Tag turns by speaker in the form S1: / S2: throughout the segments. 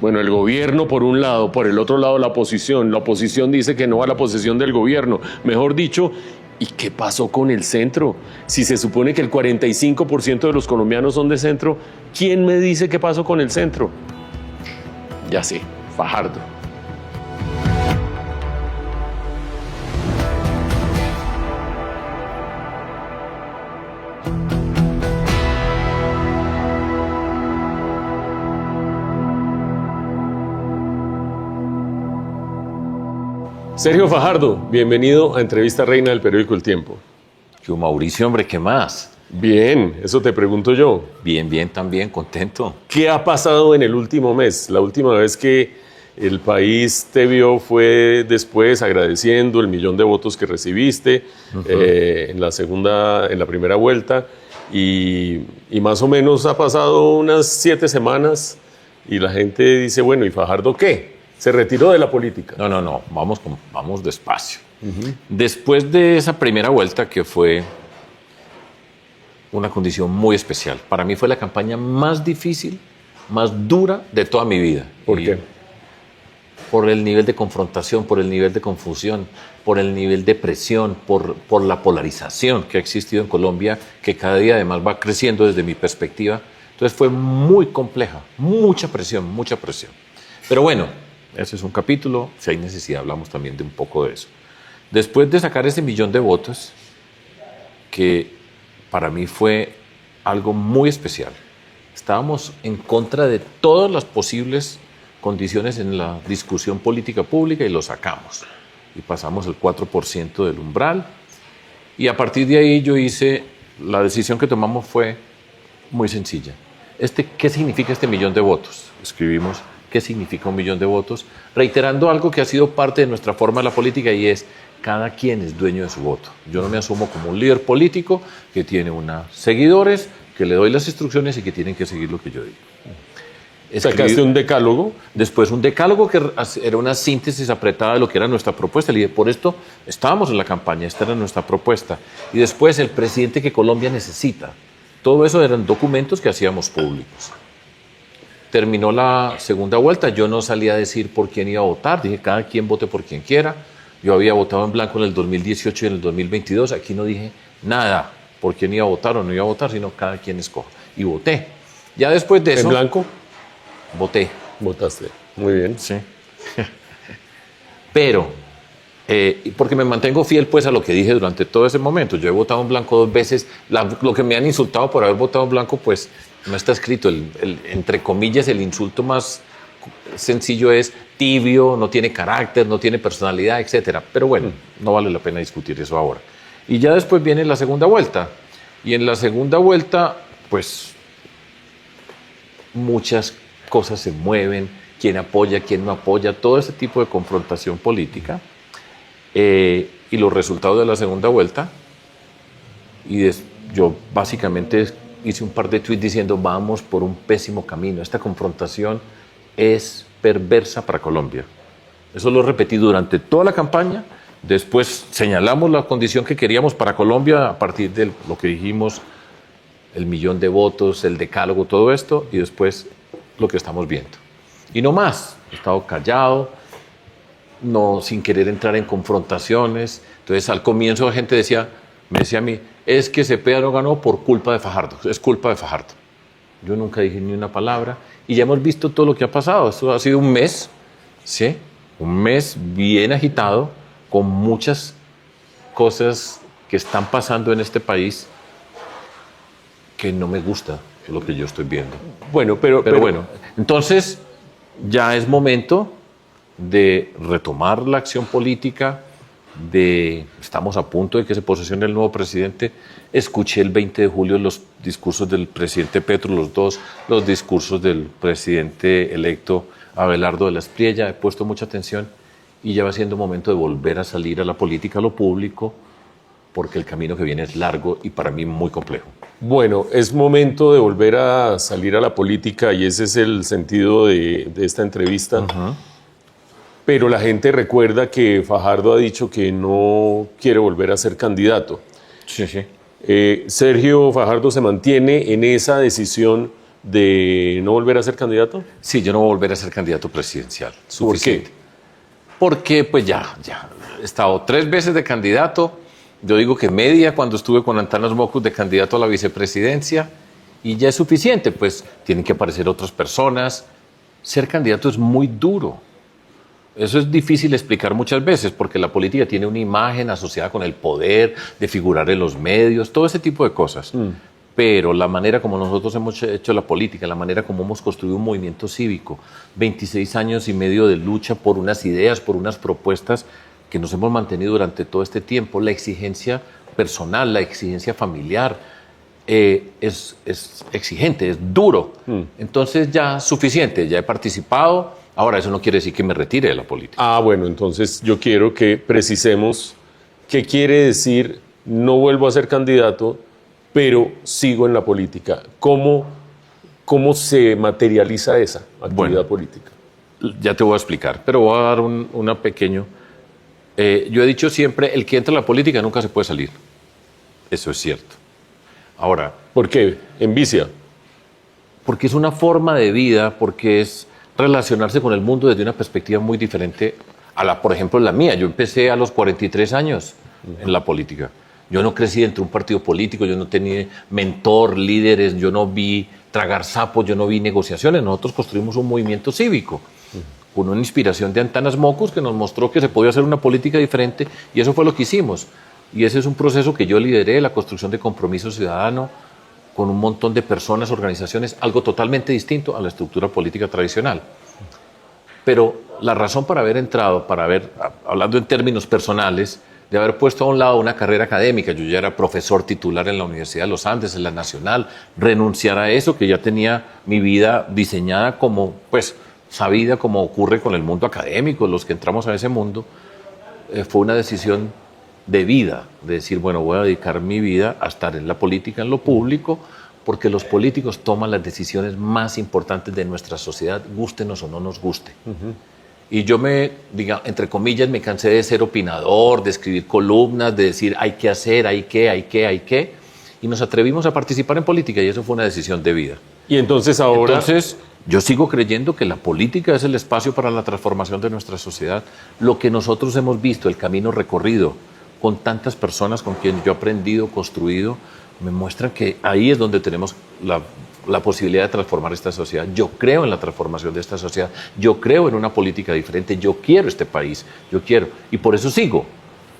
S1: Bueno, el gobierno por un lado, por el otro lado la oposición. La oposición dice que no a la posesión del gobierno. Mejor dicho, ¿y qué pasó con el centro? Si se supone que el 45% de los colombianos son de centro, ¿quién me dice qué pasó con el centro? Ya sé, Fajardo. Sergio Fajardo, bienvenido a Entrevista Reina del periódico El Tiempo.
S2: Yo, Mauricio, hombre, ¿qué más?
S1: Bien, eso te pregunto yo.
S2: Bien, bien, también, contento.
S1: ¿Qué ha pasado en el último mes? La última vez que el país te vio fue después agradeciendo el 1.000.000 de votos que recibiste en la primera vuelta y más o menos ha pasado unas 7 semanas y la gente dice, bueno, ¿y Fajardo qué? Se retiró de la política.
S2: No, vamos despacio. Después de esa primera vuelta, que fue una condición muy especial, para mí fue la campaña más difícil, más dura de toda mi vida.
S1: ¿Por qué?
S2: Por el nivel de confrontación, por el nivel de confusión, por el nivel de presión, por la polarización que ha existido en Colombia, que cada día además va creciendo desde mi perspectiva. Entonces fue muy compleja, mucha presión, mucha presión. Pero bueno, ese es un capítulo, si hay necesidad hablamos también de un poco de eso. Después de sacar ese 1.000.000 de votos, que para mí fue algo muy especial, estábamos en contra de todas las posibles condiciones en la discusión política pública y lo sacamos. Y pasamos el 4% del umbral. Y a partir de ahí la decisión que tomamos fue muy sencilla. ¿Qué significa este 1.000.000 de votos? Escribimos qué significa 1.000.000 de votos, reiterando algo que ha sido parte de nuestra forma de la política y es cada quien es dueño de su voto. Yo no me asumo como un líder político que tiene unos seguidores, que le doy las instrucciones y que tienen que seguir lo que yo digo.
S1: ¿Sacaste un decálogo?
S2: Después un decálogo que era una síntesis apretada de lo que era nuestra propuesta. Le dije, por esto estábamos en la campaña, esta era nuestra propuesta. Y después el presidente que Colombia necesita. Todo eso eran documentos que hacíamos públicos. Terminó la segunda vuelta, yo no salí a decir por quién iba a votar, dije cada quien vote por quien quiera. Yo había votado en blanco en el 2018 y en el 2022, aquí no dije nada por quién iba a votar o no iba a votar, sino cada quien escoja. Y voté. Ya después de eso...
S1: ¿En blanco?
S2: Voté.
S1: Votaste, muy bien.
S2: Sí. Pero, porque me mantengo fiel pues a lo que dije durante todo ese momento. Yo he votado en blanco 2 veces. Lo que me han insultado por haber votado en blanco, pues no está escrito. Entre comillas, el insulto más sencillo es tibio, no tiene carácter, no tiene personalidad, etc. Pero bueno, no vale la pena discutir eso ahora. Y ya después viene la segunda vuelta. Y en la segunda vuelta, pues, muchas cosas se mueven, quién apoya, quién no apoya, todo ese tipo de confrontación política y los resultados de la segunda vuelta. Y yo básicamente hice un par de tweets diciendo vamos por un pésimo camino, esta confrontación es perversa para Colombia. Eso lo repetí durante toda la campaña, después señalamos la condición que queríamos para Colombia a partir de lo que dijimos, el 1.000.000 de votos, el decálogo, todo esto, y después lo que estamos viendo. Y no más, he estado callado, no, sin querer entrar en confrontaciones. Entonces al comienzo la gente me decía a mí, es que Cepeda no ganó por culpa de Fajardo, es culpa de Fajardo. Yo nunca dije ni una palabra y ya hemos visto todo lo que ha pasado. Esto ha sido un mes, ¿sí? Un mes bien agitado, con muchas cosas que están pasando en este país que no me gusta lo que yo estoy viendo.
S1: Bueno,
S2: pero bueno, entonces ya es momento de retomar la acción política, estamos a punto de que se posesione el nuevo presidente. Escuché el 20 de julio los discursos del presidente Petro, los discursos del presidente electo Abelardo de la Espriella, he puesto mucha atención y ya va siendo momento de volver a salir a la política, a lo público, porque el camino que viene es largo y para mí muy complejo.
S1: Bueno, es momento de volver a salir a la política y ese es el sentido de esta entrevista. Pero la gente recuerda que Fajardo ha dicho que no quiere volver a ser candidato.
S2: Sí, sí.
S1: Sergio Fajardo se mantiene en esa decisión de no volver a ser candidato?
S2: Sí, yo no voy a volver a ser candidato presidencial.
S1: ¿Por qué?
S2: Porque pues ya he estado 3 veces de candidato. Yo digo que media cuando estuve con Antanas Mockus de candidato a la vicepresidencia y ya es suficiente, pues tienen que aparecer otras personas. Ser candidato es muy duro. Eso es difícil explicar muchas veces porque la política tiene una imagen asociada con el poder, de figurar en los medios, todo ese tipo de cosas. Pero la manera como nosotros hemos hecho la política, la manera como hemos construido un movimiento cívico, 26 años y medio de lucha por unas ideas, por unas propuestas que nos hemos mantenido durante todo este tiempo, la exigencia personal, la exigencia familiar, es exigente, es duro. Entonces ya suficiente, ya he participado. Ahora, eso no quiere decir que me retire de la política.
S1: Ah, bueno, entonces yo quiero que precisemos qué quiere decir no vuelvo a ser candidato, pero sigo en la política. ¿Cómo se materializa esa actividad política?
S2: Ya te voy a explicar, pero voy a dar una pequeño. Yo he dicho siempre, el que entra a la política nunca se puede salir. Eso es cierto. Ahora,
S1: ¿por qué? ¿Envicia?
S2: Porque es una forma de vida, porque es relacionarse con el mundo desde una perspectiva muy diferente a la, por ejemplo, la mía. Yo empecé a los 43 años en la política. Yo no crecí dentro de un partido político, yo no tenía mentor, líderes, yo no vi tragar sapos, yo no vi negociaciones. Nosotros construimos un movimiento cívico con una inspiración de Antanas Mockus que nos mostró que se podía hacer una política diferente y eso fue lo que hicimos. Y ese es un proceso que yo lideré, la construcción de compromiso ciudadano, con un montón de personas, organizaciones, algo totalmente distinto a la estructura política tradicional. Pero la razón para haber entrado, hablando en términos personales, de haber puesto a un lado una carrera académica, yo ya era profesor titular en la Universidad de los Andes, en la Nacional, renunciar a eso, que ya tenía mi vida diseñada como, pues, sabida como ocurre con el mundo académico, los que entramos a ese mundo, fue una decisión de vida, de decir, bueno, voy a dedicar mi vida a estar en la política, en lo público, porque los políticos toman las decisiones más importantes de nuestra sociedad, gústenos o no nos guste. Y yo entre comillas, me cansé de ser opinador, de escribir columnas, de decir hay que hacer, hay que, y nos atrevimos a participar en política y eso fue una decisión de vida.
S1: Y entonces ahora...
S2: Entonces, yo sigo creyendo que la política es el espacio para la transformación de nuestra sociedad. Lo que nosotros hemos visto, el camino recorrido, con tantas personas con quienes yo he aprendido, construido, me muestran que ahí es donde tenemos la posibilidad de transformar esta sociedad. Yo creo en la transformación de esta sociedad, yo creo en una política diferente, yo quiero este país, yo quiero, y por eso sigo.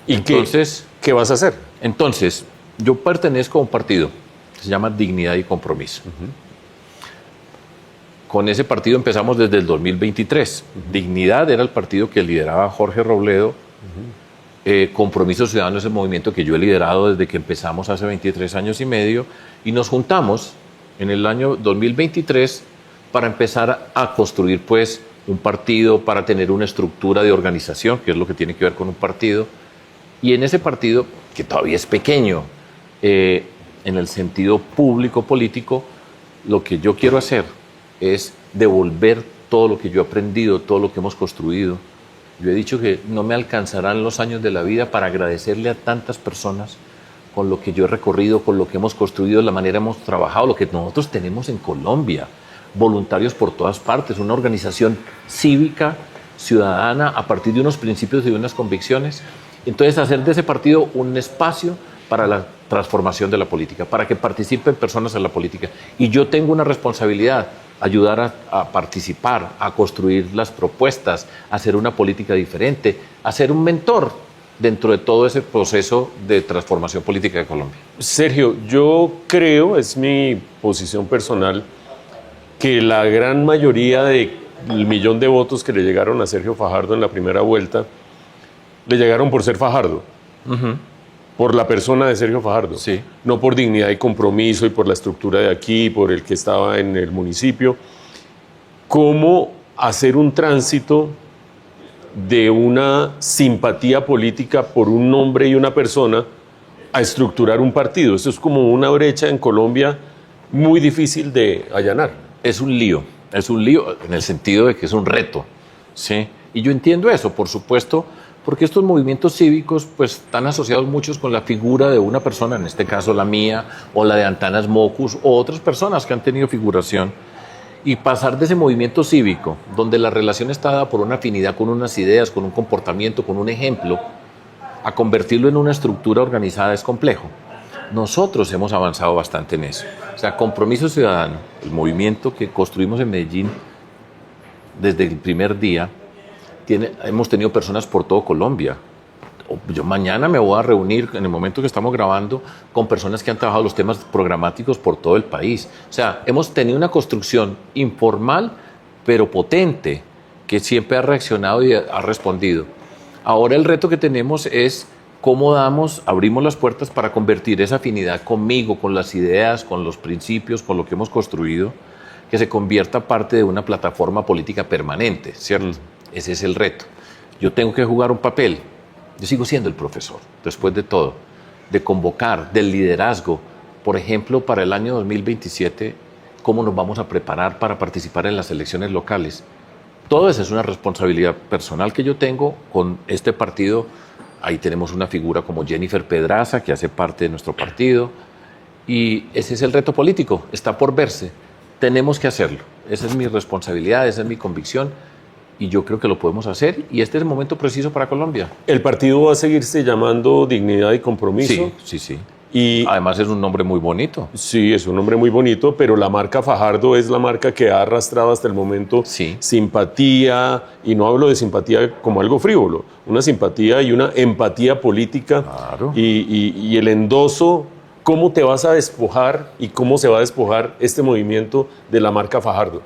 S1: ¿Y entonces, qué vas a hacer?
S2: Entonces, yo pertenezco a un partido que se llama Dignidad y Compromiso. Con ese partido empezamos desde el 2023. Dignidad era el partido que lideraba Jorge Robledo. Compromiso Ciudadano es el movimiento que yo he liderado desde que empezamos hace 23 años y medio y nos juntamos en el año 2023 para empezar a construir pues un partido, para tener una estructura de organización, que es lo que tiene que ver con un partido. Y en ese partido, que todavía es pequeño, en el sentido público político, lo que yo quiero hacer es devolver todo lo que yo he aprendido, todo lo que hemos construido. Yo he dicho que no me alcanzarán los años de la vida para agradecerle a tantas personas con lo que yo he recorrido, con lo que hemos construido, la manera hemos trabajado, lo que nosotros tenemos en Colombia, voluntarios por todas partes, una organización cívica, ciudadana, a partir de unos principios y de unas convicciones. Entonces, hacer de ese partido un espacio para la transformación de la política, para que participen personas en la política. Y yo tengo una responsabilidad, ayudar a participar, a construir las propuestas, a hacer una política diferente, a ser un mentor dentro de todo ese proceso de transformación política de Colombia.
S1: Sergio, yo creo, es mi posición personal, que la gran mayoría del millón de votos que le llegaron a Sergio Fajardo en la primera vuelta, le llegaron por ser Fajardo. Por la persona de Sergio Fajardo,
S2: sí.
S1: No por dignidad y compromiso y por la estructura de aquí, por el que estaba en el municipio. ¿Cómo hacer un tránsito de una simpatía política por un nombre y una persona a estructurar un partido? Eso es como una brecha en Colombia muy difícil de allanar.
S2: Es un lío en el sentido de que es un reto, ¿sí? Y yo entiendo eso, por supuesto, porque estos movimientos cívicos pues están asociados muchos con la figura de una persona, en este caso la mía, o la de Antanas Mockus, o otras personas que han tenido figuración, y pasar de ese movimiento cívico, donde la relación está dada por una afinidad con unas ideas, con un comportamiento, con un ejemplo, a convertirlo en una estructura organizada es complejo. Nosotros hemos avanzado bastante en eso. O sea, Compromiso Ciudadano, el movimiento que construimos en Medellín desde el primer día, hemos tenido personas por todo Colombia. Yo mañana me voy a reunir, en el momento que estamos grabando, con personas que han trabajado los temas programáticos por todo el país. O sea, hemos tenido una construcción informal, pero potente, que siempre ha reaccionado y ha respondido. Ahora el reto que tenemos es cómo abrimos las puertas para convertir esa afinidad conmigo, con las ideas, con los principios, con lo que hemos construido, que se convierta parte de una plataforma política permanente, ¿cierto? Ese es el reto. Yo tengo que jugar un papel. Yo sigo siendo el profesor, después de todo, de convocar, del liderazgo. Por ejemplo, para el año 2027, ¿cómo nos vamos a preparar para participar en las elecciones locales? Todo eso es una responsabilidad personal que yo tengo con este partido. Ahí tenemos una figura como Jennifer Pedraza, que hace parte de nuestro partido. Y ese es el reto político, está por verse. Tenemos que hacerlo. Esa es mi responsabilidad, esa es mi convicción. Y yo creo que lo podemos hacer, y este es el momento preciso para Colombia.
S1: ¿El partido va a seguirse llamando Dignidad y Compromiso?
S2: Sí.
S1: Y
S2: además es un nombre muy bonito.
S1: Sí, es un nombre muy bonito, pero la marca Fajardo es la marca que ha arrastrado hasta el momento simpatía, y no hablo de simpatía como algo frívolo, una simpatía y una empatía política.
S2: Claro.
S1: Y el endoso, ¿cómo te vas a despojar y cómo se va a despojar este movimiento de la marca Fajardo?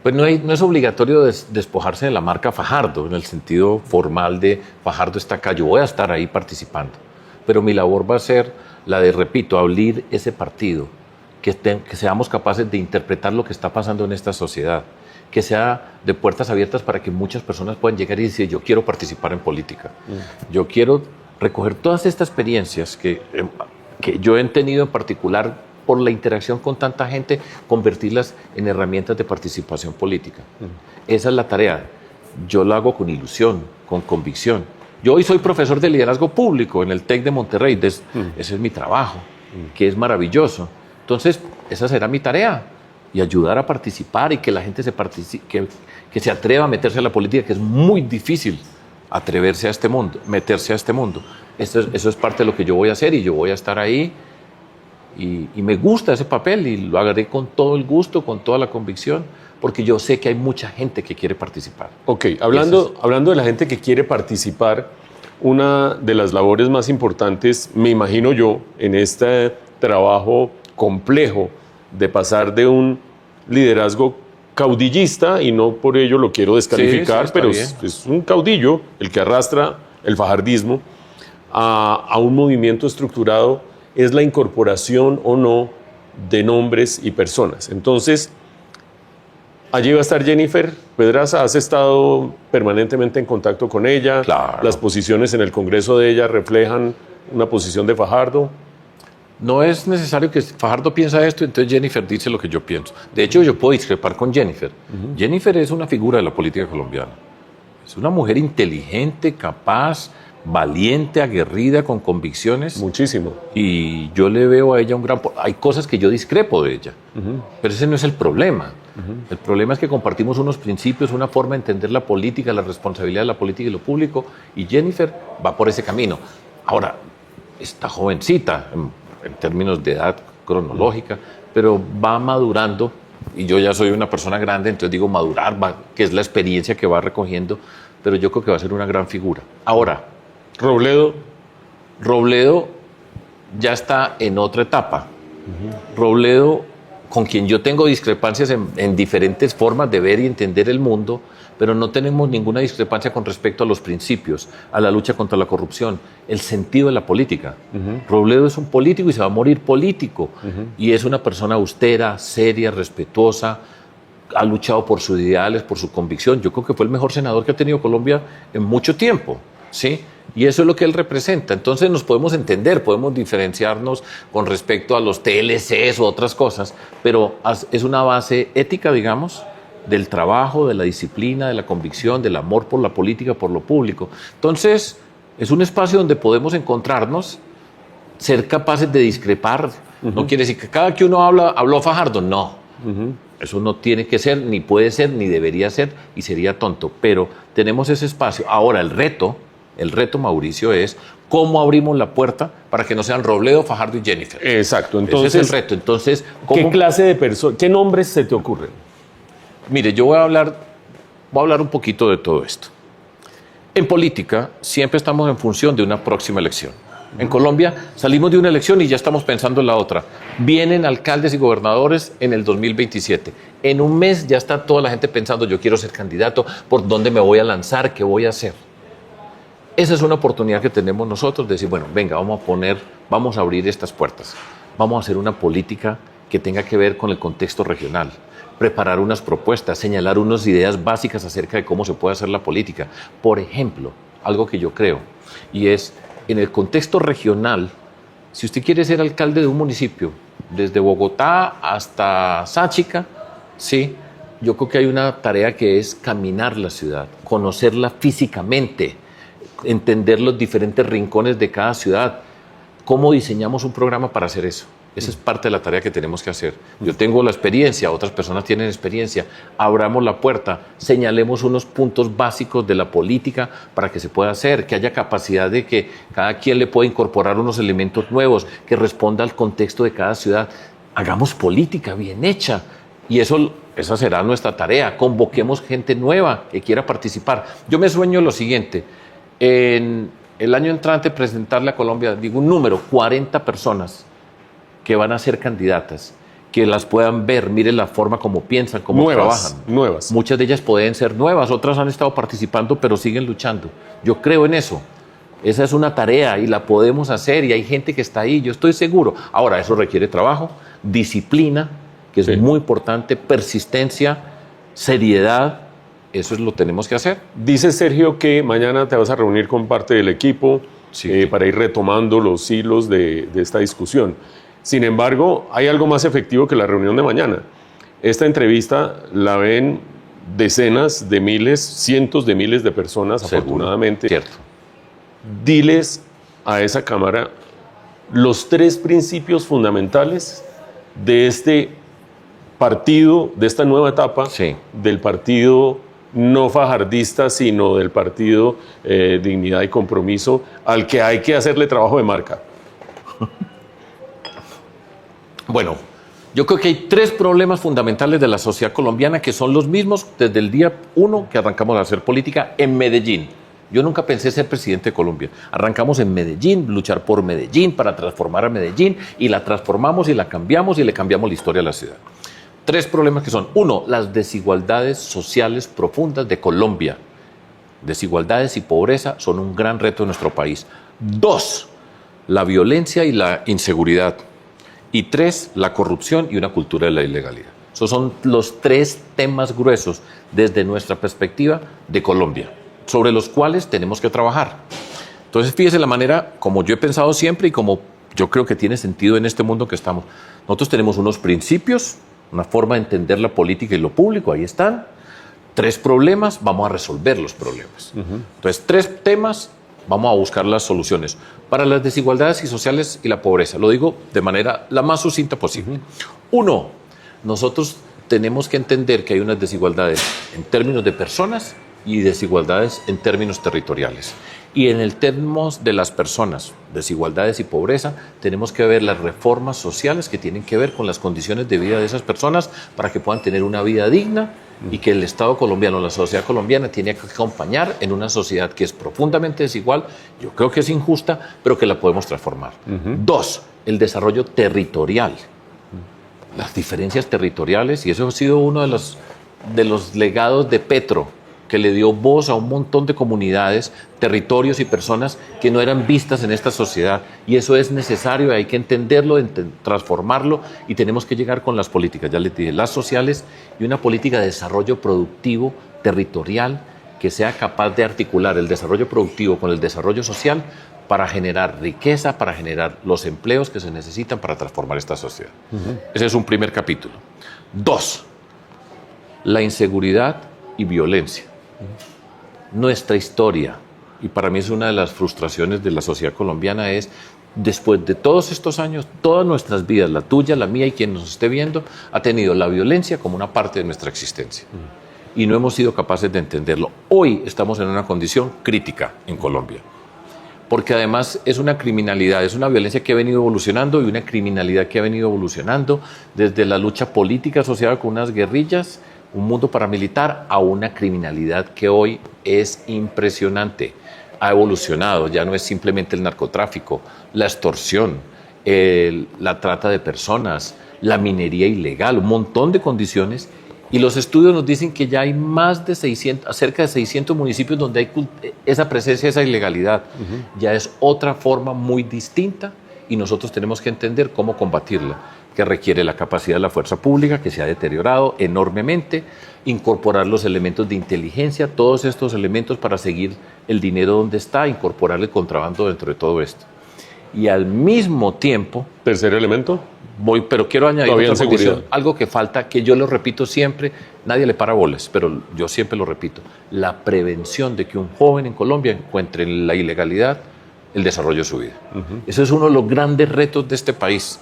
S2: Pues no es obligatorio despojarse de la marca Fajardo, en el sentido formal de Fajardo está acá, yo voy a estar ahí participando. Pero mi labor va a ser la de, repito, abrir ese partido, que seamos capaces de interpretar lo que está pasando en esta sociedad, que sea de puertas abiertas para que muchas personas puedan llegar y decir, yo quiero participar en política, yo quiero recoger todas estas experiencias que yo he tenido en particular por la interacción con tanta gente, convertirlas en herramientas de participación política. Esa es la tarea. Yo lo hago con ilusión, con convicción. Yo hoy soy profesor de liderazgo público en el TEC de Monterrey. Ese es mi trabajo, que es maravilloso. Entonces, esa será mi tarea. Y ayudar a participar y que la gente que se atreva a meterse a la política, que es muy difícil atreverse a este mundo, meterse a este mundo. Eso es parte de lo que yo voy a hacer, y yo voy a estar ahí. Y me gusta ese papel, y lo haré con todo el gusto, con toda la convicción, porque yo sé que hay mucha gente que quiere participar.
S1: Ok, hablando de la gente que quiere participar, una de las labores más importantes, me imagino yo, en este trabajo complejo de pasar de un liderazgo caudillista, y no por ello lo quiero descalificar, pero es un caudillo el que arrastra el fajardismo a un movimiento estructurado, es la incorporación o no de nombres y personas. Entonces, allí va a estar Jennifer Pedraza. ¿Has estado permanentemente en contacto con ella?
S2: Claro.
S1: ¿Las posiciones en el Congreso de ella reflejan una posición de Fajardo?
S2: No es necesario que Fajardo piensa esto, entonces Jennifer dice lo que yo pienso. De hecho, yo puedo discrepar con Jennifer. Jennifer es una figura de la política colombiana. Es una mujer inteligente, capaz, valiente, aguerrida, con convicciones.
S1: Muchísimo.
S2: Y yo le veo a ella un gran... Hay cosas que yo discrepo de ella, pero ese no es el problema. El problema es que compartimos unos principios, una forma de entender la política, la responsabilidad de la política y lo público, y Jennifer va por ese camino. Ahora, está jovencita en términos de edad cronológica, pero va madurando, y yo ya soy una persona grande, entonces digo madurar, que es la experiencia que va recogiendo, pero yo creo que va a ser una gran figura. Ahora, Robledo ya está en otra etapa. Robledo, con quien yo tengo discrepancias en diferentes formas de ver y entender el mundo, pero no tenemos ninguna discrepancia con respecto a los principios, a la lucha contra la corrupción, el sentido de la política. Robledo es un político y se va a morir político. Y es una persona austera, seria, respetuosa, ha luchado por sus ideales, por su convicción. Yo creo que fue el mejor senador que ha tenido Colombia en mucho tiempo, ¿sí? Y eso es lo que él representa. Entonces nos podemos entender, podemos diferenciarnos con respecto a los TLCs u otras cosas, pero es una base ética, digamos, del trabajo, de la disciplina, de la convicción, del amor por la política, por lo público. Entonces, es un espacio donde podemos encontrarnos, ser capaces de discrepar. No quiere decir que cada que uno habló Fajardo, no. Eso no tiene que ser, ni puede ser, ni debería ser, y sería tonto. Pero tenemos ese espacio. Ahora, el reto, Mauricio, es cómo abrimos la puerta para que no sean Robledo, Fajardo y Jennifer.
S1: Exacto. Entonces,
S2: ese es el reto. Entonces,
S1: ¿qué clase de personas, qué nombres se te ocurren?
S2: Mire, yo voy a hablar un poquito de todo esto. En política, siempre estamos en función de una próxima elección. En Colombia salimos de una elección y ya estamos pensando en la otra. Vienen alcaldes y gobernadores en el 2027. En un mes ya está toda la gente pensando, yo quiero ser candidato, por dónde me voy a lanzar, qué voy a hacer. Esa es una oportunidad que tenemos nosotros de decir, bueno, venga, vamos a abrir estas puertas. Vamos a hacer una política que tenga que ver con el contexto regional. Preparar unas propuestas, señalar unas ideas básicas acerca de cómo se puede hacer la política. Por ejemplo, algo que yo creo, y es, en el contexto regional, si usted quiere ser alcalde de un municipio, desde Bogotá hasta Sáchica, sí, yo creo que hay una tarea que es caminar la ciudad, conocerla físicamente, entender los diferentes rincones de cada ciudad. ¿Cómo diseñamos un programa para hacer eso? Esa es parte de la tarea que tenemos que hacer. Yo tengo la experiencia, otras personas tienen experiencia. Abramos la puerta, señalemos unos puntos básicos de la política para que se pueda hacer, que haya capacidad de que cada quien le pueda incorporar unos elementos nuevos, que responda al contexto de cada ciudad. Hagamos política bien hecha y esa será nuestra tarea. Convoquemos gente nueva que quiera participar. Yo me sueño lo siguiente, en el año entrante presentarle a Colombia, digo un número, 40 personas que van a ser candidatas, que las puedan ver, miren la forma como piensan, cómo trabajan.
S1: Nuevas.
S2: Muchas de ellas pueden ser nuevas, otras han estado participando, pero siguen luchando. Yo creo en eso. Esa es una tarea y la podemos hacer y hay gente que está ahí, yo estoy seguro. Ahora, eso requiere trabajo, disciplina, que es muy importante, persistencia, seriedad. Eso es lo que tenemos que hacer.
S1: Dice Sergio que mañana te vas a reunir con parte del equipo para ir retomando los hilos de esta discusión. Sin embargo, hay algo más efectivo que la reunión de mañana. Esta entrevista la ven decenas de miles, cientos de miles de personas, seguro, afortunadamente.
S2: Cierto.
S1: Diles a esa Cámara los 3 principios fundamentales de este partido, de esta nueva etapa, del partido no fajardista, sino del partido Dignidad y Compromiso, al que hay que hacerle trabajo de marca.
S2: Bueno, yo creo que hay 3 problemas fundamentales de la sociedad colombiana que son los mismos desde el día 1 que arrancamos a hacer política en Medellín. Yo nunca pensé ser presidente de Colombia. Arrancamos en Medellín, luchar por Medellín, para transformar a Medellín, y la transformamos y la cambiamos y le cambiamos la historia a la ciudad. 3 problemas que son: 1, las desigualdades sociales profundas de Colombia. Desigualdades y pobreza son un gran reto de nuestro país. 2, la violencia y la inseguridad. Y 3, la corrupción y una cultura de la ilegalidad. Esos son los 3 temas gruesos desde nuestra perspectiva de Colombia, sobre los cuales tenemos que trabajar. Entonces, fíjese la manera como yo he pensado siempre y como yo creo que tiene sentido en este mundo que estamos. Nosotros tenemos unos principios, una forma de entender la política y lo público, ahí están. 3 problemas, vamos a resolver los problemas. Entonces, 3 temas, vamos a buscar las soluciones para las desigualdades y sociales y la pobreza. Lo digo de manera la más sucinta posible. 1, nosotros tenemos que entender que hay unas desigualdades en términos de personas y desigualdades en términos territoriales. Y en el términos de las personas, desigualdades y pobreza, tenemos que ver las reformas sociales que tienen que ver con las condiciones de vida de esas personas para que puedan tener una vida digna, y que el Estado colombiano, la sociedad colombiana, tiene que acompañar en una sociedad que es profundamente desigual, yo creo que es injusta, pero que la podemos transformar. 2, el desarrollo territorial. Las diferencias territoriales, y eso ha sido uno de los legados de Petro, que le dio voz a un montón de comunidades, territorios y personas que no eran vistas en esta sociedad. Y eso es necesario, hay que entenderlo, transformarlo, y tenemos que llegar con las políticas, ya les dije, las sociales, y una política de desarrollo productivo territorial que sea capaz de articular el desarrollo productivo con el desarrollo social para generar riqueza, para generar los empleos que se necesitan para transformar esta sociedad. Ese es un primer capítulo. 2, la inseguridad y violencia. Nuestra historia, y para mí es una de las frustraciones de la sociedad colombiana, es después de todos estos años, todas nuestras vidas, la tuya, la mía y quien nos esté viendo, ha tenido la violencia como una parte de nuestra existencia. Y no hemos sido capaces de entenderlo. Hoy estamos en una condición crítica en Colombia, porque además es una criminalidad, es una violencia que ha venido evolucionando y una criminalidad que ha venido evolucionando desde la lucha política asociada con unas guerrillas, un mundo paramilitar, a una criminalidad que hoy es impresionante. Ha evolucionado, ya no es simplemente el narcotráfico, la extorsión, la trata de personas, la minería ilegal, un montón de condiciones. Y los estudios nos dicen que ya hay más de 600, cerca de 600 municipios donde hay esa presencia, esa ilegalidad. Ya es otra forma muy distinta y nosotros tenemos que entender cómo combatirla, que requiere la capacidad de la fuerza pública, que se ha deteriorado enormemente, incorporar los elementos de inteligencia, todos estos elementos para seguir el dinero donde está, incorporar el contrabando dentro de todo esto. Y al mismo tiempo...
S1: Tercer elemento.
S2: Pero quiero añadir otra condición, algo que falta, que yo lo repito siempre, nadie le para bolas, pero yo siempre lo repito, la prevención de que un joven en Colombia encuentre en la ilegalidad el desarrollo de su vida. Ese es uno de los grandes retos de este país.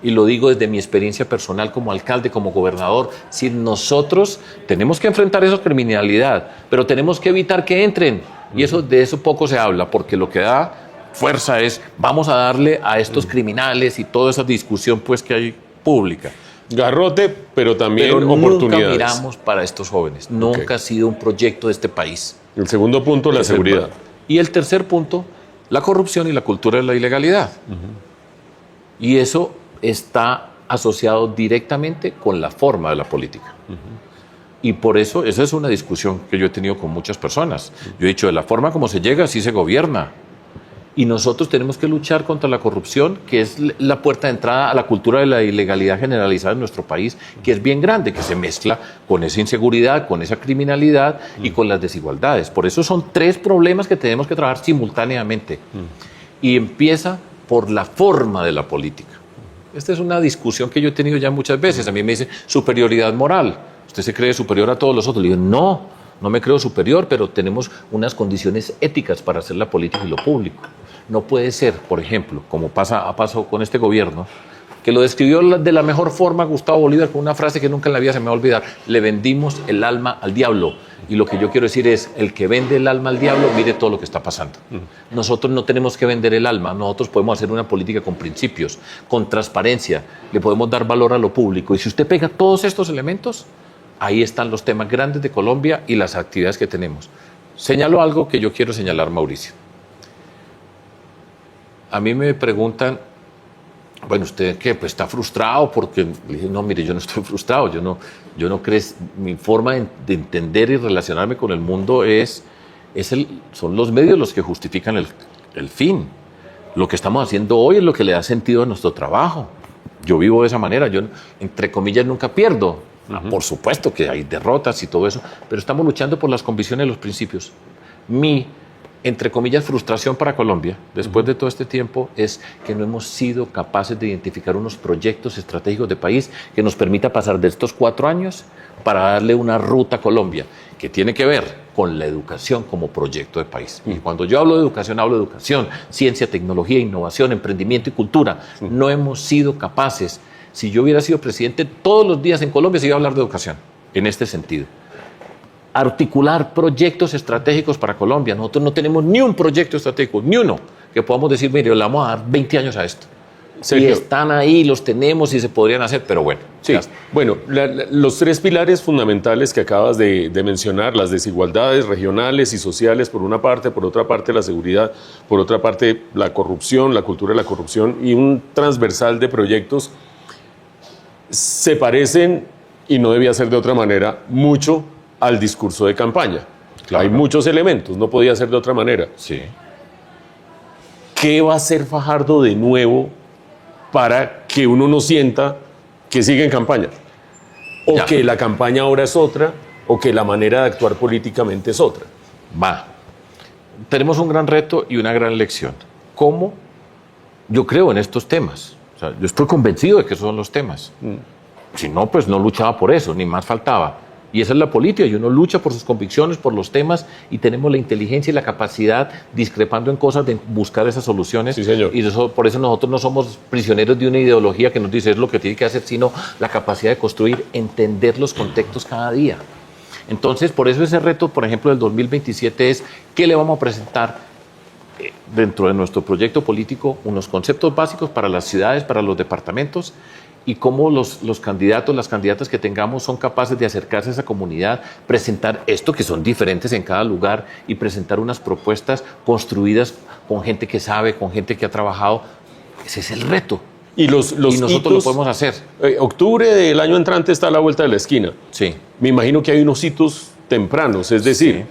S2: Y lo digo desde mi experiencia personal como alcalde, como gobernador. Si nosotros tenemos que enfrentar esa criminalidad, pero tenemos que evitar que entren. Y de eso poco se habla, porque lo que da fuerza es, vamos a darle a estos criminales y toda esa discusión pues que hay pública.
S1: Garrote, pero también oportunidades.
S2: Nunca miramos para estos jóvenes. Nunca ha sido un proyecto de este país.
S1: El segundo punto, la seguridad.
S2: Y el tercer punto, la corrupción y la cultura de la ilegalidad. Y eso está asociado directamente con la forma de la política. Y por eso, esa es una discusión que yo he tenido con muchas personas. Yo he dicho, de la forma como se llega, así se gobierna. Y nosotros tenemos que luchar contra la corrupción, que es la puerta de entrada a la cultura de la ilegalidad generalizada en nuestro país, que es bien grande, que se mezcla con esa inseguridad, con esa criminalidad y con las desigualdades. Por eso son tres problemas que tenemos que trabajar simultáneamente. Y empieza por la forma de la política. Esta es una discusión que yo he tenido ya muchas veces. A mí me dicen superioridad moral. ¿Usted se cree superior a todos los otros? Le digo, no me creo superior, pero tenemos unas condiciones éticas para hacer la política y lo público. No puede ser, por ejemplo, como ha pasado con este gobierno, que lo describió de la mejor forma Gustavo Bolívar con una frase que nunca en la vida se me va a olvidar: le vendimos el alma al diablo. Y lo que yo quiero decir es, el que vende el alma al diablo, mire todo lo que está pasando. Nosotros no tenemos que vender el alma, nosotros podemos hacer una política con principios, con transparencia, le podemos dar valor a lo público. Y si usted pega todos estos elementos, ahí están los temas grandes de Colombia y las actividades que tenemos. Señalo algo que yo quiero señalar, Mauricio. A mí me preguntan, bueno, ¿usted qué? Pues está frustrado, porque le dije, no, mire, yo no estoy frustrado, yo no creo, mi forma de entender y relacionarme con el mundo son los medios los que justifican el fin. Lo que estamos haciendo hoy es lo que le da sentido a nuestro trabajo. Yo vivo de esa manera, yo, entre comillas, nunca pierdo. Por supuesto que hay derrotas y todo eso, pero estamos luchando por las convicciones y los principios. Mi, entre comillas, frustración para Colombia, después de todo este tiempo, es que no hemos sido capaces de identificar unos proyectos estratégicos de país que nos permita pasar de estos 4 años para darle una ruta a Colombia, que tiene que ver con la educación como proyecto de país. Y cuando yo hablo de educación, ciencia, tecnología, innovación, emprendimiento y cultura. No hemos sido capaces. Si yo hubiera sido presidente, todos los días en Colombia se iba a hablar de educación, en este sentido. Articular proyectos estratégicos para Colombia. Nosotros no tenemos ni un proyecto estratégico, ni uno, que podamos decir, mire, le vamos a dar 20 años a esto. Sergio, y están ahí, los tenemos y se podrían hacer, pero bueno.
S1: Sí, bueno, los 3 pilares fundamentales que acabas de mencionar, las desigualdades regionales y sociales por una parte, por otra parte la seguridad, por otra parte la corrupción, la cultura de la corrupción y un transversal de proyectos, se parecen, y no debía ser de otra manera, mucho al discurso de campaña. Claro. Hay muchos elementos, no podía ser de otra manera.
S2: Sí.
S1: ¿Qué va a hacer Fajardo de nuevo para que uno no sienta que sigue en campaña? O ya, que la campaña ahora es otra, o que la manera de actuar políticamente es otra.
S2: Tenemos un gran reto y una gran lección. ¿Cómo? Yo creo en estos temas. O sea, yo estoy convencido de que esos son los temas. Si no, pues no luchaba por eso, ni más faltaba. Y esa es la política, y uno lucha por sus convicciones, por los temas, y tenemos la inteligencia y la capacidad, discrepando en cosas, de buscar esas soluciones.
S1: Sí, señor.
S2: Y por eso nosotros no somos prisioneros de una ideología que nos dice es lo que tiene que hacer, sino la capacidad de construir, entender los contextos cada día. Entonces, por eso ese reto, por ejemplo, del 2027 es, ¿qué le vamos a presentar dentro de nuestro proyecto político? Unos conceptos básicos para las ciudades, para los departamentos, y cómo los candidatos, las candidatas que tengamos son capaces de acercarse a esa comunidad, presentar esto que son diferentes en cada lugar y presentar unas propuestas construidas con gente que sabe, con gente que ha trabajado. Ese es el reto.
S1: Y nosotros
S2: hitos, lo podemos hacer.
S1: Octubre del año entrante está a la vuelta de la esquina.
S2: Sí.
S1: Me imagino que hay unos hitos tempranos, es decir,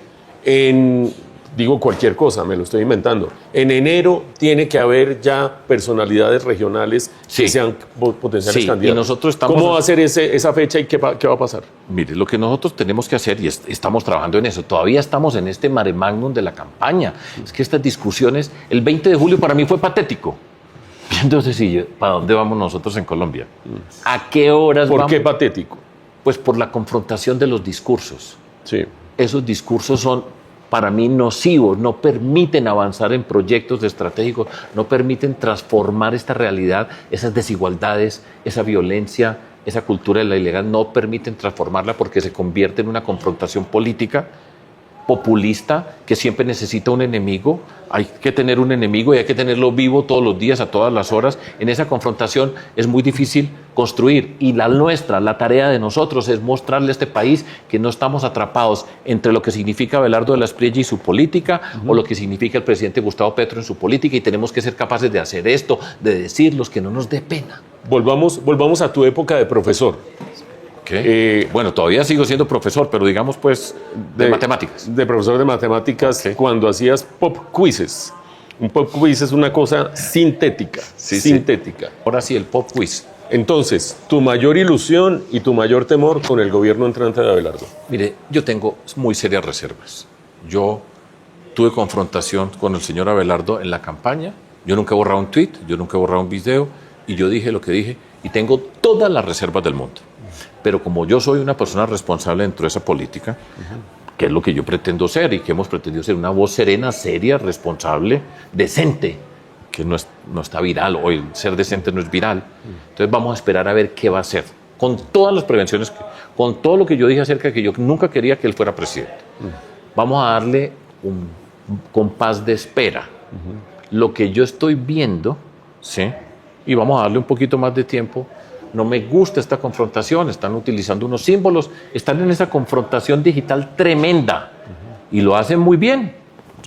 S1: digo cualquier cosa, me lo estoy inventando. En enero tiene que haber ya personalidades regionales que sean potenciales candidatos.
S2: Y nosotros estamos...
S1: ¿Cómo va a ser esa fecha y qué va a pasar?
S2: Mire, lo que nosotros tenemos que hacer, y estamos trabajando en eso, todavía estamos en este mare magnum de la campaña. Es que estas discusiones, el 20 de julio para mí fue patético. Entonces, ¿para dónde vamos nosotros en Colombia? ¿A qué horas vamos?
S1: ¿Por qué patético?
S2: Pues por la confrontación de los discursos.
S1: Sí.
S2: Esos discursos son, para mí, nocivos, no permiten avanzar en proyectos estratégicos, no permiten transformar esta realidad, esas desigualdades, esa violencia, esa cultura de la ilegal, no permiten transformarla porque se convierte en una confrontación política populista que siempre necesita un enemigo. Hay que tener un enemigo y hay que tenerlo vivo todos los días, a todas las horas. En esa confrontación es muy difícil construir, y la tarea de nosotros es mostrarle a este país que no estamos atrapados entre lo que significa Abelardo de la Espriella y su política, o lo que significa el presidente Gustavo Petro en su política, y tenemos que ser capaces de hacer esto, de decirlos, que no nos dé pena.
S1: Volvamos a tu época de profesor.
S2: Bueno, todavía sigo siendo profesor, pero digamos pues de matemáticas.
S1: De profesor de matemáticas, cuando hacías pop quizzes. Un pop quiz es una cosa sintética. Sintética.
S2: Ahora sí, el pop quiz.
S1: Entonces, tu mayor ilusión y tu mayor temor con el gobierno entrante de Abelardo.
S2: Mire, yo tengo muy serias reservas. Yo tuve confrontación con el señor Abelardo en la campaña. Yo nunca he borrado un tweet, yo nunca he borrado un video, y yo dije lo que dije, y tengo todas las reservas del mundo. Pero como yo soy una persona responsable dentro de esa política, que es lo que yo pretendo ser y que hemos pretendido ser, una voz serena, seria, responsable, decente, que no está viral, hoy ser decente no es viral. Entonces vamos a esperar a ver qué va a hacer, con todas las prevenciones, con todo lo que yo dije acerca de que yo nunca quería que él fuera presidente. Vamos a darle un compás de espera. Lo que yo estoy viendo, ¿sí? Y vamos a darle un poquito más de tiempo. No me gusta esta confrontación, están utilizando unos símbolos, están en esa confrontación digital tremenda, y lo hacen muy bien.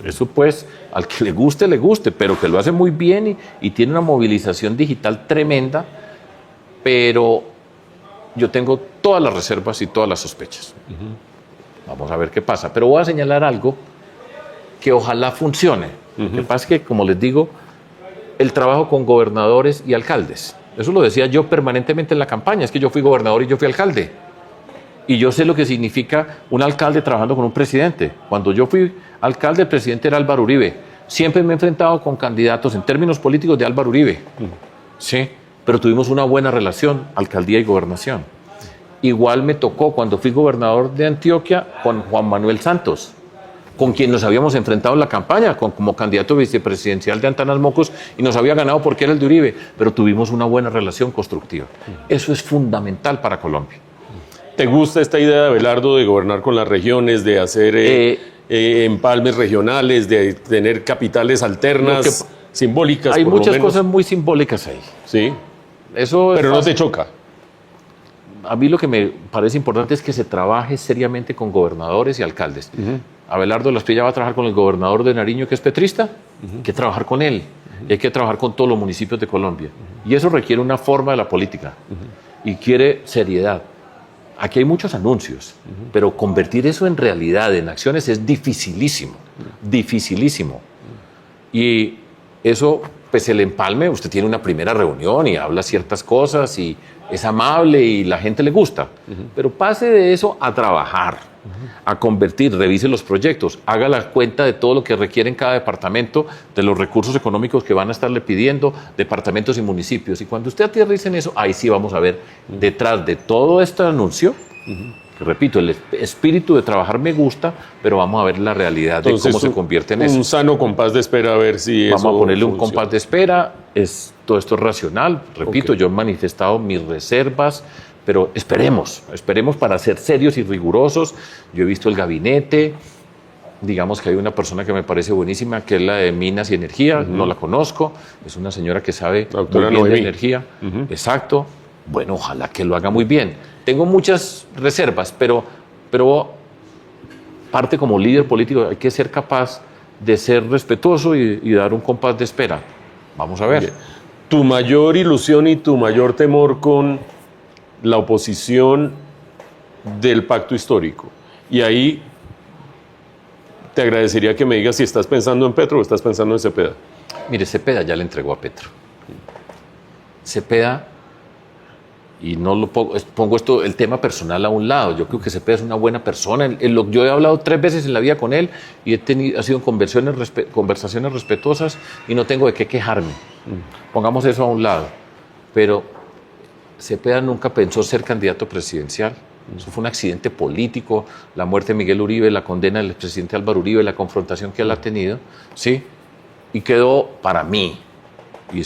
S2: Eso pues, al que le guste, pero que lo hace muy bien y tiene una movilización digital tremenda, pero yo tengo todas las reservas y todas las sospechas. Vamos a ver qué pasa, pero voy a señalar algo que ojalá funcione. Lo que pasa es que, como les digo, el trabajo con gobernadores y alcaldes, eso lo decía yo permanentemente en la campaña, es que yo fui gobernador y yo fui alcalde. Y yo sé lo que significa un alcalde trabajando con un presidente. Cuando yo fui alcalde, el presidente era Álvaro Uribe. Siempre me he enfrentado con candidatos en términos políticos de Álvaro Uribe. Sí, pero tuvimos una buena relación, alcaldía y gobernación. Igual me tocó cuando fui gobernador de Antioquia con Juan Manuel Santos, con quien nos habíamos enfrentado en la campaña, como candidato vicepresidencial de Antanas Mocos, y nos había ganado porque era el de Uribe, pero tuvimos una buena relación constructiva. Eso es fundamental para Colombia.
S1: ¿Te gusta esta idea de Abelardo de gobernar con las regiones, de hacer empalmes regionales, de tener capitales alternas, simbólicas?
S2: Hay muchas cosas muy simbólicas ahí.
S1: Sí,
S2: eso
S1: pero no te choca.
S2: A mí lo que me parece importante es que se trabaje seriamente con gobernadores y alcaldes. Abelardo de la Espriella va a trabajar con el gobernador de Nariño, que es petrista, hay que trabajar con él, y hay que trabajar con todos los municipios de Colombia. Y eso requiere una forma de la política, y quiere seriedad. Aquí hay muchos anuncios, pero convertir eso en realidad, en acciones, es dificilísimo, dificilísimo. Y eso, pues el empalme, usted tiene una primera reunión y habla ciertas cosas y es amable y la gente le gusta, pero pase de eso a trabajar, a convertir, revise los proyectos, haga la cuenta de todo lo que requiere en cada departamento, de los recursos económicos que van a estarle pidiendo departamentos y municipios. Y cuando usted aterrice en eso, ahí sí vamos a ver detrás de todo este anuncio, que repito, el espíritu de trabajar me gusta, pero vamos a ver la realidad. Entonces, de cómo se convierte en eso.
S1: Un sano compás de espera, a ver si
S2: vamos
S1: eso
S2: a ponerle
S1: funciona.
S2: Un compás de espera, todo esto es racional, repito, yo he manifestado mis reservas, pero esperemos para ser serios y rigurosos. Yo he visto el gabinete, digamos que hay una persona que me parece buenísima, que es la de Minas y Energía, no la conozco, es una señora que sabe muy bien de energía, exacto. Bueno, ojalá que lo haga muy bien. Tengo muchas reservas, pero parte como líder político hay que ser capaz de ser respetuoso y dar un compás de espera. Vamos a ver.
S1: Bien. Tu mayor ilusión y tu mayor temor con la oposición del pacto histórico. Y ahí te agradecería que me digas si estás pensando en Petro o estás pensando en Cepeda.
S2: Mire, Cepeda ya le entregó a Petro. Cepeda, y no lo pongo el tema personal a un lado, yo creo que Cepeda es una buena persona. Yo he hablado 3 veces en la vida con él y ha sido conversaciones respetuosas y no tengo de qué quejarme. Pongamos eso a un lado. Pero Cepeda nunca pensó ser candidato presidencial. Eso fue un accidente político, la muerte de Miguel Uribe, la condena del expresidente Álvaro Uribe, la confrontación que él ha tenido, ¿sí? Y quedó, para mí, y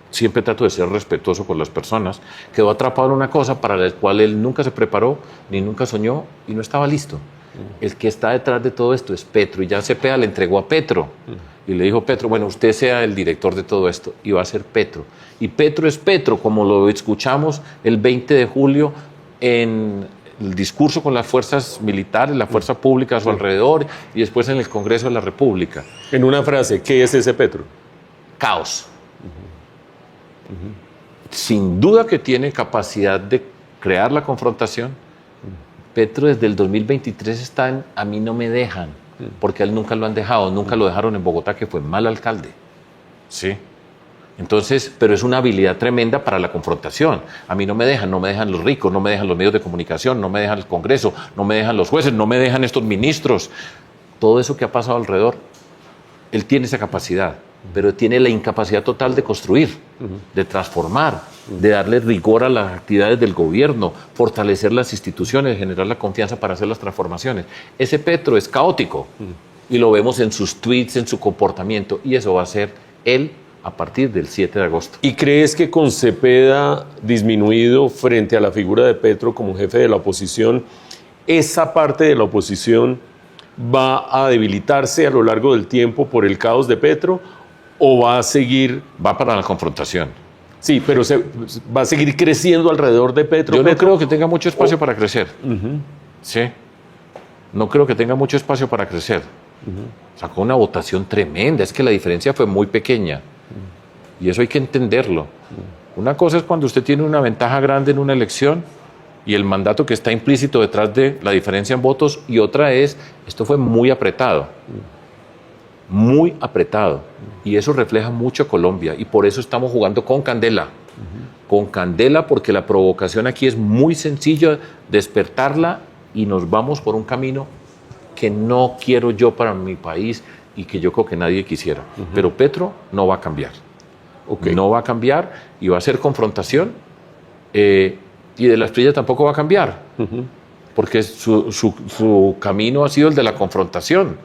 S2: siempre trato de ser respetuoso con las personas, quedó atrapado en una cosa para la cual él nunca se preparó, ni nunca soñó, y no estaba listo. El que está detrás de todo esto es Petro, y ya Cepeda le entregó a Petro, y le dijo Petro, bueno, usted sea el director de todo esto, y va a ser Petro. Y Petro es Petro, como lo escuchamos el 20 de julio, en el discurso con las fuerzas militares, la fuerza pública a su alrededor y después en el Congreso de la República.
S1: En una frase, ¿qué es ese Petro? Caos.
S2: Sin duda que tiene capacidad de crear la confrontación. Petro desde el 2023 está en a mí no me dejan, porque a él nunca lo han dejado, nunca lo dejaron en Bogotá, que fue mal alcalde. Sí. Entonces, pero es una habilidad tremenda para la confrontación. A mí no me dejan los ricos, no me dejan los medios de comunicación, no me dejan el Congreso, no me dejan los jueces, no me dejan estos ministros. Todo eso que ha pasado alrededor, él tiene esa capacidad, pero tiene la incapacidad total de construir, de transformar, de darle rigor a las actividades del gobierno, fortalecer las instituciones, generar la confianza para hacer las transformaciones. Ese Petro es caótico y lo vemos en sus tweets, en su comportamiento, y eso va a ser él a partir del 7 de agosto.
S1: ¿Y crees que con Cepeda disminuido frente a la figura de Petro como jefe de la oposición, esa parte de la oposición va a debilitarse a lo largo del tiempo por el caos de Petro o va a seguir?
S2: Va para la confrontación.
S1: Sí, pero va a seguir creciendo alrededor de Petro.
S2: Yo no creo que tenga mucho espacio para crecer. Sí. No creo que tenga mucho espacio para crecer. Sacó una votación tremenda, es que la diferencia fue muy pequeña. Y eso hay que entenderlo. Una cosa es cuando usted tiene una ventaja grande en una elección y el mandato que está implícito detrás de la diferencia en votos, y otra es, esto fue muy apretado. Muy apretado. Y eso refleja mucho a Colombia, y por eso estamos jugando con candela. Con candela, porque la provocación aquí es muy sencilla, despertarla, y nos vamos por un camino que no quiero yo para mi país y que yo creo que nadie quisiera. Pero Petro no va a cambiar. No va a cambiar y va a ser confrontación, y de la Espriella tampoco va a cambiar, porque su camino ha sido el de la confrontación,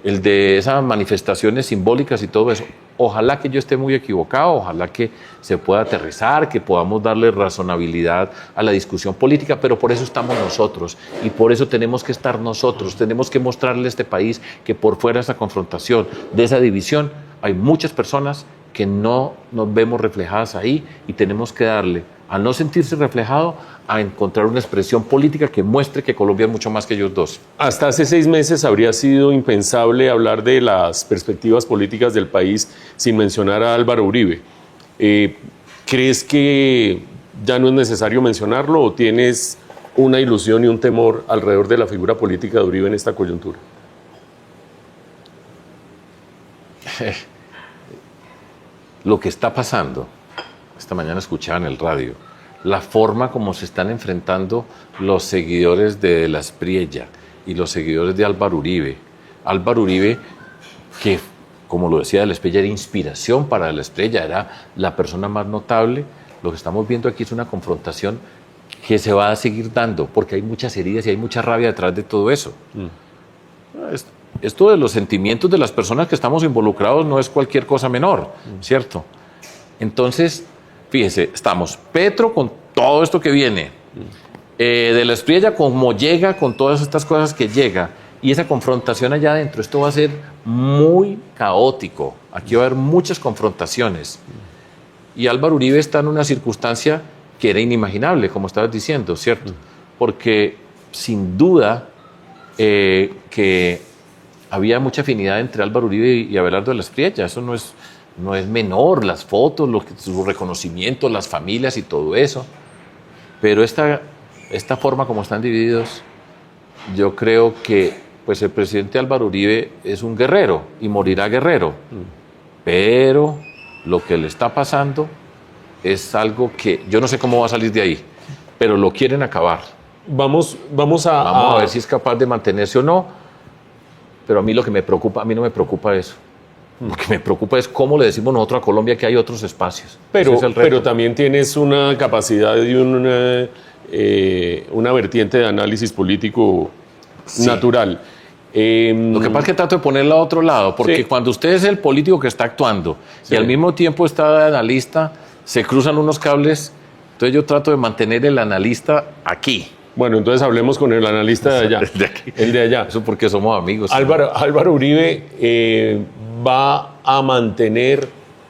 S2: el de esas manifestaciones simbólicas y todo eso. Ojalá que yo esté muy equivocado, ojalá que se pueda aterrizar, que podamos darle razonabilidad a la discusión política, pero por eso estamos nosotros y por eso tenemos que estar nosotros, tenemos que mostrarle a este país que por fuera de esa confrontación, de esa división, hay muchas personas que no nos vemos reflejadas ahí, y tenemos que darle, al no sentirse reflejado, a encontrar una expresión política que muestre que Colombia es mucho más que ellos dos.
S1: Hasta hace 6 meses habría sido impensable hablar de las perspectivas políticas del país sin mencionar a Álvaro Uribe. ¿Crees que ya no es necesario mencionarlo o tienes una ilusión y un temor alrededor de la figura política de Uribe en esta coyuntura?
S2: Lo que está pasando, esta mañana escuchaba en el radio, la forma como se están enfrentando los seguidores de la Espriella y los seguidores de Álvaro Uribe. Álvaro Uribe, que como lo decía de la Espriella, era inspiración para la Espriella, era la persona más notable. Lo que estamos viendo aquí es una confrontación que se va a seguir dando, porque hay muchas heridas y hay mucha rabia detrás de todo eso. Esto de los sentimientos de las personas que estamos involucrados no es cualquier cosa menor, ¿cierto? Entonces, fíjese, estamos Petro con todo esto que viene, de la Espriella como llega con todas estas cosas que llega, y esa confrontación allá adentro, esto va a ser muy caótico, aquí va a haber muchas confrontaciones, y Álvaro Uribe está en una circunstancia que era inimaginable, como estabas diciendo, ¿cierto? Porque sin duda que había mucha afinidad entre Álvaro Uribe y Abelardo de la Espriella, eso no es menor, las fotos, su reconocimiento, las familias y todo eso, pero esta forma como están divididos, yo creo que pues el presidente Álvaro Uribe es un guerrero y morirá guerrero, pero lo que le está pasando es algo que yo no sé cómo va a salir de ahí, pero lo quieren acabar.
S1: Vamos
S2: a ver si es capaz de mantenerse o no, pero a mí lo que me preocupa, a mí no me preocupa eso. Lo que me preocupa es cómo le decimos nosotros a Colombia que hay otros espacios.
S1: Pero también tienes una capacidad y una vertiente de análisis político natural.
S2: Lo que pasa es que trato de ponerla a otro lado, porque cuando usted es el político que está actuando y al mismo tiempo está de analista, se cruzan unos cables, entonces yo trato de mantener el analista aquí.
S1: Bueno, entonces hablemos con el analista de allá, el de allá.
S2: Eso porque somos amigos.
S1: Álvaro Uribe va a mantener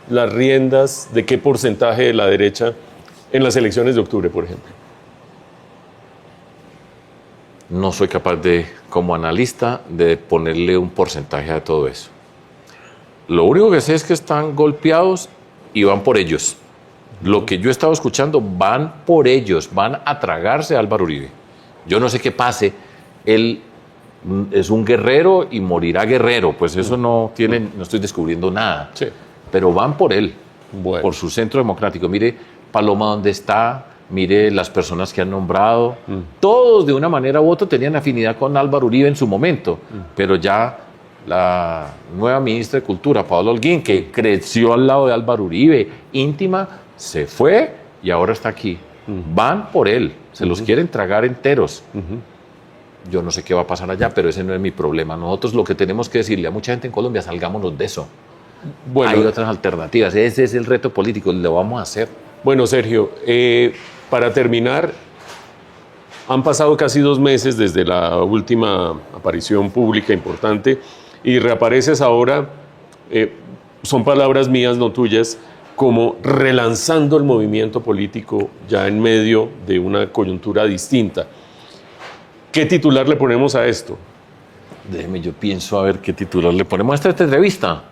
S1: las riendas de qué porcentaje de la derecha en las elecciones de octubre, por ejemplo.
S2: No soy capaz de, como analista, de ponerle un porcentaje a todo eso. Lo único que sé es que están golpeados y van por ellos. Lo que yo he estado escuchando, van por ellos, van a tragarse a Álvaro Uribe. Yo no sé qué pase, él es un guerrero y morirá guerrero, pues eso no estoy descubriendo nada. Sí. Pero van por él, por su centro democrático. Mire Paloma dónde está, mire las personas que han nombrado, todos de una manera u otra tenían afinidad con Álvaro Uribe en su momento, pero ya la nueva ministra de Cultura, Paola Holguín, que creció al lado de Álvaro Uribe, íntima, se fue y ahora está aquí. Van por él, se los quieren tragar enteros. Yo no sé qué va a pasar allá, pero ese no es mi problema. Nosotros lo que tenemos que decirle a mucha gente en Colombia, salgámonos de eso. Bueno, hay otras alternativas, ese es el reto político, lo vamos a hacer.
S1: Bueno, Sergio, para terminar, han pasado casi 2 meses desde la última aparición pública importante y reapareces ahora, son palabras mías, no tuyas, como relanzando el movimiento político ya en medio de una coyuntura distinta. ¿Qué titular le ponemos a esto?
S2: Déjeme, yo pienso a ver qué titular le ponemos a esta entrevista.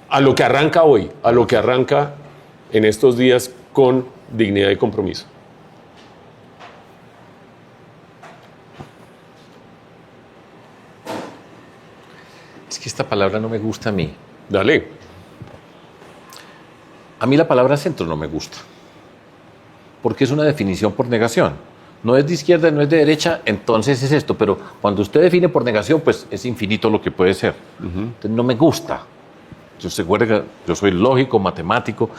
S1: A lo que arranca hoy, a lo que arranca en estos días con dignidad y compromiso.
S2: Es que esta palabra no me gusta a mí.
S1: Dale.
S2: A mí la palabra centro no me gusta, porque es una definición por negación. No es de izquierda, no es de derecha, entonces es esto. Pero cuando usted define por negación, pues es infinito lo que puede ser. Entonces no me gusta. Yo soy lógico, matemático,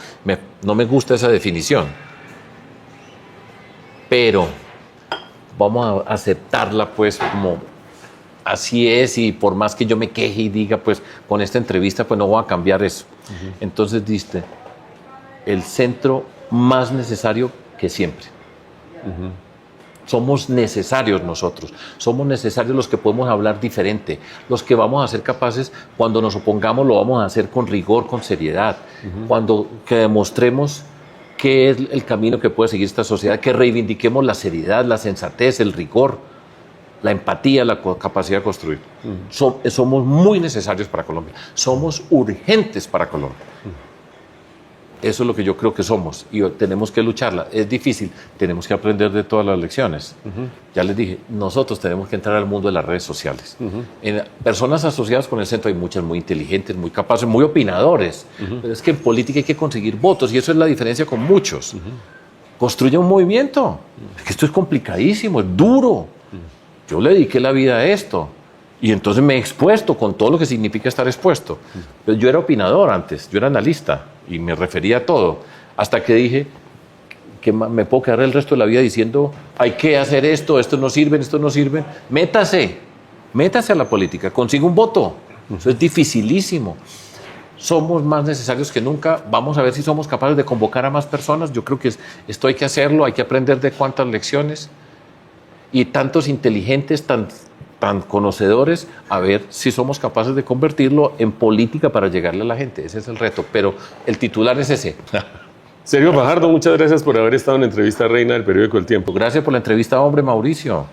S2: no me gusta esa definición. Pero vamos a aceptarla pues como así es, y por más que yo me queje y diga pues con esta entrevista pues no voy a cambiar eso. Entonces diste el centro más necesario que siempre. Somos necesarios nosotros, somos necesarios los que podemos hablar diferente, los que vamos a ser capaces, cuando nos opongamos lo vamos a hacer con rigor, con seriedad, que demostremos qué es el camino que puede seguir esta sociedad, que reivindiquemos la seriedad, la sensatez, el rigor, la empatía, la capacidad de construir. Somos muy necesarios para Colombia, somos urgentes para Colombia. Eso es lo que yo creo que somos y tenemos que lucharla. Es difícil, tenemos que aprender de todas las lecciones. Ya les dije, nosotros tenemos que entrar al mundo de las redes sociales. En personas asociadas con el centro hay muchas muy inteligentes, muy capaces, muy opinadores, pero es que en política hay que conseguir votos y eso es la diferencia con muchos. Construye un movimiento. Es que esto es complicadísimo, es duro. Yo le dediqué la vida a esto. Y entonces me he expuesto con todo lo que significa estar expuesto. Pero yo era opinador antes, yo era analista y me refería a todo. Hasta que dije, me puedo quedar el resto de la vida diciendo, hay que hacer esto, esto no sirve, esto no sirve. Métase a la política, consiga un voto. Eso es dificilísimo. Somos más necesarios que nunca. Vamos a ver si somos capaces de convocar a más personas. Yo creo que esto hay que hacerlo, hay que aprender de cuántas lecciones. Y tantos inteligentes, tan conocedores, a ver si somos capaces de convertirlo en política para llegarle a la gente. Ese es el reto, pero el titular es ese.
S1: Sergio Fajardo, muchas gracias por haber estado en la entrevista Reina del periódico El Tiempo.
S2: Gracias por la entrevista, hombre, Mauricio.